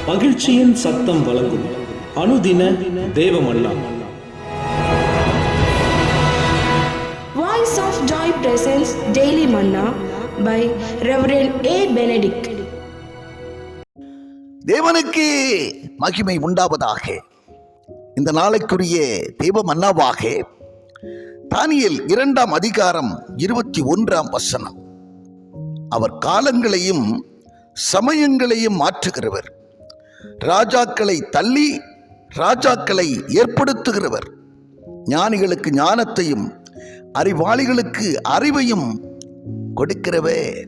மகிழ்ச்சியின் சத்தம் வழங்கும் அனுதின தேவமன்னா. Voice of Joy presents Daily Manna by Reverend A. Benedict. தேவனுக்கு மகிமை உண்டாவதாக. இந்த நாளைக்குரிய தேவ மன்னாவாக தானியேல் 2ஆம் அதிகாரம் 21ஆம் வசனம். அவர் காலங்களையும் சமயங்களையும் மாற்றுகிறவர், ராஜாக்களை தள்ளி ராஜாக்களை ஏற்படுத்துகிறவர், ஞானிகளுக்கு ஞானத்தையும் அறிவாளிகளுக்கு அறிவையும் கொடுக்கிறவர்.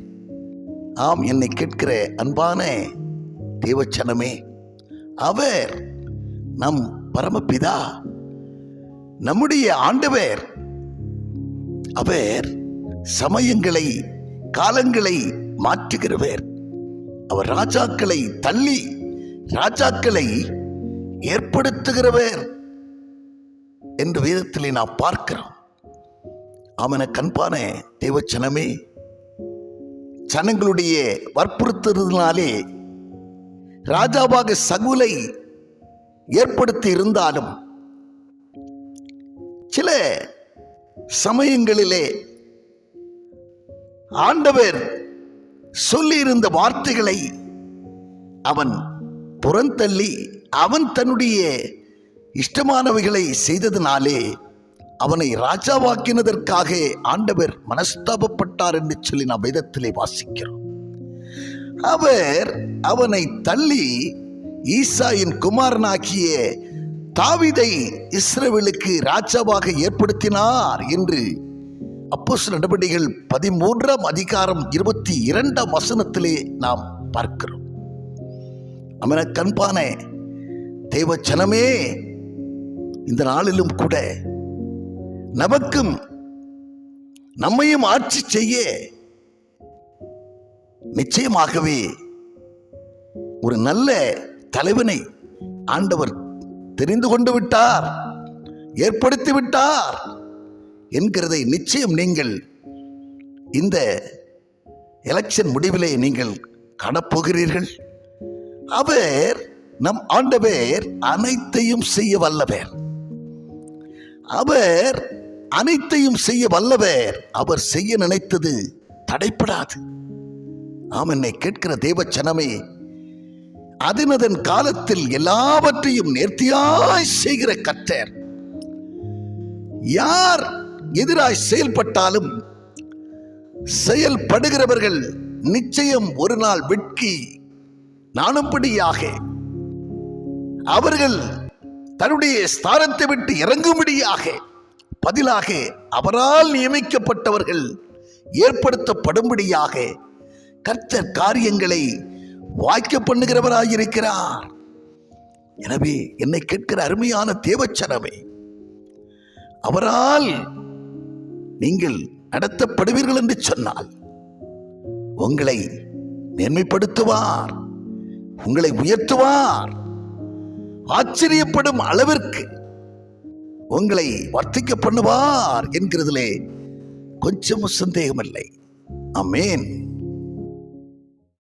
ஆம், என்னை கேட்கிற அன்பான தேவச்சனமே, அவர் நம் பரமபிதா, நம்முடைய ஆண்டவர். அவர் சமயங்களை காலங்களை மாற்றுகிறவர். அவர் ராஜாக்களை தள்ளி ராஜாக்களை ஏற்படுத்துகிறவர் என்று வேதத்திலே நாம் பார்க்கிறோம். ஆமன கண்பான தேவச்சனமே, ஜனங்களுடைய வற்புறுத்துறதுனாலே ராஜாவாக சகுலை ஏற்படுத்தி இருந்தாலும் சில சமயங்களிலே ஆண்டவர் சொல்லியிருந்த வார்த்தைகளை அவன் புறந்தள்ளி அவன் தன்னுடைய இஷ்டமானவைகளை செய்ததினாலே அவனை ராஜாவாக்கினதற்காக ஆண்டவர் மனஸ்தாபப்பட்டார் என்று சொல்லி நாம் வேதத்திலே வாசிக்கிறோம். அவர் அவனை தள்ளி ஈசாயின் குமாரனாகிய தாவீதை இஸ்ரவேலுக்கு ராஜாவாக ஏற்படுத்தினார் என்று அப்போஸ்தலர் நடபடிகள் 13ஆம் அதிகாரம் 22ஆம் வசனத்திலே நாம் பார்க்கிறோம். அமன கண்பான தேவச்சனமே, இந்த நாளிலும் கூட நமக்கும் நம்மையும் ஆட்சி செய்ய நிச்சயமாகவே ஒரு நல்ல தலைவனை ஆண்டவர் தெரிந்து கொண்டு விட்டார், ஏற்படுத்தி விட்டார் என்கிறதை நிச்சயம் நீங்கள் இந்த எலெக்ஷன் முடிவிலே நீங்கள் காணப்போகிறீர்கள். அவர் நம் ஆண்டவர் அனைத்தையும் செய்ய வல்லவர். அவர் அனைத்தையும் செய்ய வல்லவர். அவர் செய்ய நினைத்தது தடைப்படாது. ஆம், என்னை கேட்கிற தேவச்சனமே, அதன் காலத்தில் எல்லாவற்றையும் நேர்த்தியாய் செய்கிற கர்த்தர். யார் எதிராய் செயல்பட்டாலும் செயல்படுகிறவர்கள் நிச்சயம் ஒரு நாள் வெட்கி நாணும்படியாக, அவர்கள் தன்னுடைய ஸ்தானத்தை விட்டு இறங்கும்படியாக பதிலாக அவரால் நியமிக்கப்பட்டவர்கள் ஏற்படுத்தப்படும்படியாக கர்த்தர் காரியங்களை வாய்க்க பண்ணுகிறவராயிருக்கிறார். எனவே என்னை கேட்கிற அருமையான தேவச்சனமே, அவரால் நீங்கள் நடத்தப்படுவீர்கள் என்று சொன்னால் உங்களை மேன்மைப்படுத்துவார், உங்களை உயர்த்துவார், ஆச்சரியப்படும் அளவிற்கு உங்களை வர்த்திக்க பண்ணுவார் என்கிறதிலே கொஞ்சம் சந்தேகமில்லை. ஆமென்.